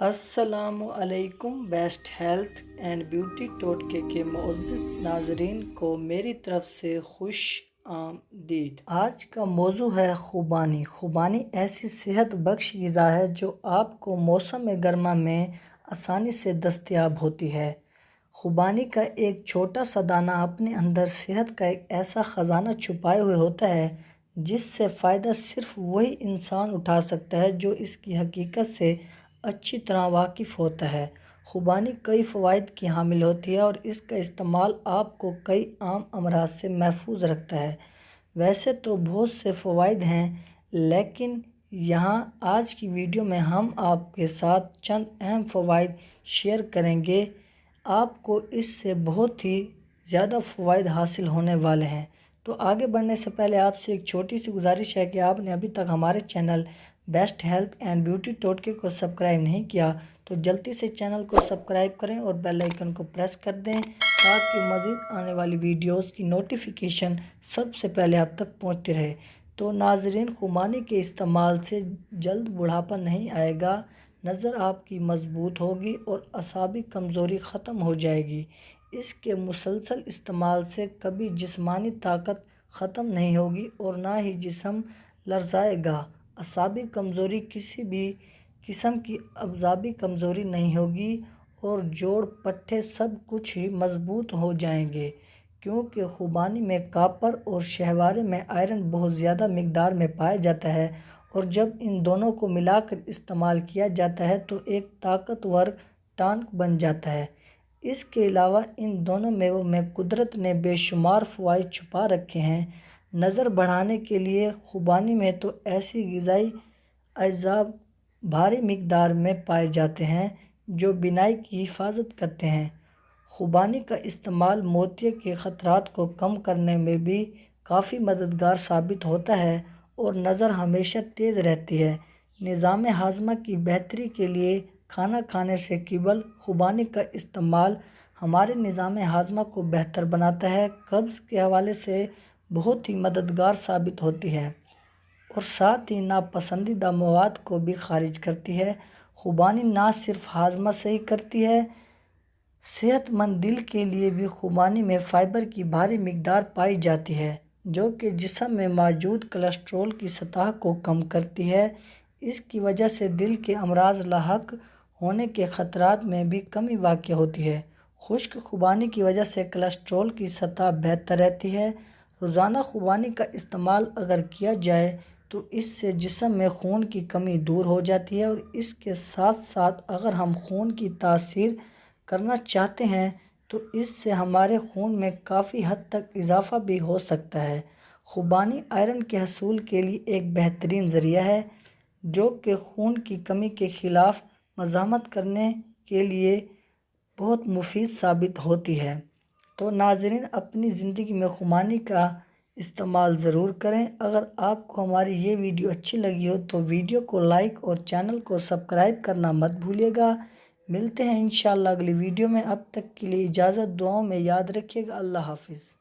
السلام علیکم۔ Best health and beauty ٹوٹکے کے معزز ناظرین کو میری طرف سے خوش آمدید۔ آج کا موضوع ہے خوبانی۔ خوبانی ایسی صحت بخش غذا ہے جو آپ کو موسم گرما میں آسانی سے دستیاب ہوتی ہے۔ خوبانی کا ایک چھوٹا سا دانہ اپنے اندر صحت کا ایک ایسا خزانہ چھپائے ہوئے ہوتا ہے جس سے فائدہ صرف وہی انسان اٹھا سکتا ہے جو اس کی حقیقت سے اچھی طرح واقف ہوتا ہے۔ خوبانی کئی فوائد کی حامل ہوتی ہے اور اس کا استعمال آپ کو کئی عام امراض سے محفوظ رکھتا ہے۔ ویسے تو بہت سے فوائد ہیں، لیکن یہاں آج کی ویڈیو میں ہم آپ کے ساتھ چند اہم فوائد شیئر کریں گے۔ آپ کو اس سے بہت ہی زیادہ فوائد حاصل ہونے والے ہیں۔ تو آگے بڑھنے سے پہلے آپ سے ایک چھوٹی سی گزارش ہے کہ آپ نے ابھی تک ہمارے channel best health and beauty ٹوٹکے کو سبسکرائب نہیں کیا تو جلدی سے چینل کو سبسکرائب کریں اور بیل آئیکن کو پریس کر دیں تاکہ مزید آنے والی ویڈیوز کی نوٹیفیکیشن سب سے پہلے آپ تک پہنچتی رہے۔ تو ناظرین، خوبانی کے استعمال سے جلد بڑھاپا نہیں آئے گا، نظر آپ کی مضبوط ہوگی اور اعصابی کمزوری ختم ہو جائے گی۔ اس کے مسلسل استعمال سے کبھی جسمانی طاقت ختم نہیں ہوگی اور نہ ہی جسم لرزائے گا۔ اعصابی کمزوری، کسی بھی قسم کی اعصابی کمزوری نہیں ہوگی اور جوڑ پٹھے سب کچھ ہی مضبوط ہو جائیں گے، کیونکہ خوبانی میں کاپر اور شہوارے میں آئرن بہت زیادہ مقدار میں پایا جاتا ہے اور جب ان دونوں کو ملا کر استعمال کیا جاتا ہے تو ایک طاقتور ٹانک بن جاتا ہے۔ اس کے علاوہ ان دونوں میووں میں قدرت نے بے شمار فوائد چھپا رکھے ہیں۔ نظر بڑھانے کے لیے خوبانی میں تو ایسی غذائی اجزاء بھاری مقدار میں پائے جاتے ہیں جو بینائی کی حفاظت کرتے ہیں۔ خوبانی کا استعمال موتیے کے خطرات کو کم کرنے میں بھی کافی مددگار ثابت ہوتا ہے اور نظر ہمیشہ تیز رہتی ہے۔ نظام ہاضمہ کی بہتری کے لیے کھانا کھانے سے قبل خوبانی کا استعمال ہمارے نظام ہاضمہ کو بہتر بناتا ہے، قبض کے حوالے سے بہت ہی مددگار ثابت ہوتی ہے اور ساتھ ہی ناپسندیدہ مواد کو بھی خارج کرتی ہے۔ خوبانی نہ صرف ہاضمہ صحیح کرتی ہے، صحت مند دل کے لیے بھی خوبانی میں فائبر کی بھاری مقدار پائی جاتی ہے جو کہ جسم میں موجود کولیسٹرول کی سطح کو کم کرتی ہے۔ اس کی وجہ سے دل کے امراض لاحق ہونے کے خطرات میں بھی کمی واقع ہوتی ہے۔ خشک خوبانی کی وجہ سے کولیسٹرول کی سطح بہتر رہتی ہے۔ روزانہ خوبانی کا استعمال اگر کیا جائے تو اس سے جسم میں خون کی کمی دور ہو جاتی ہے اور اس کے ساتھ ساتھ اگر ہم خون کی تاثیر کرنا چاہتے ہیں تو اس سے ہمارے خون میں کافی حد تک اضافہ بھی ہو سکتا ہے۔ خوبانی آئرن کے حصول کے لیے ایک بہترین ذریعہ ہے جو کہ خون کی کمی کے خلاف مزاحمت کرنے کے لیے بہت مفید ثابت ہوتی ہے۔ تو ناظرین، اپنی زندگی میں خوبانی کا استعمال ضرور کریں۔ اگر آپ کو ہماری یہ ویڈیو اچھی لگی ہو تو ویڈیو کو لائک اور چینل کو سبسکرائب کرنا مت بھولیے گا۔ ملتے ہیں انشاءاللہ اگلی ویڈیو میں، اب تک کے لیے اجازت، دعاؤں میں یاد رکھیے گا۔ اللہ حافظ۔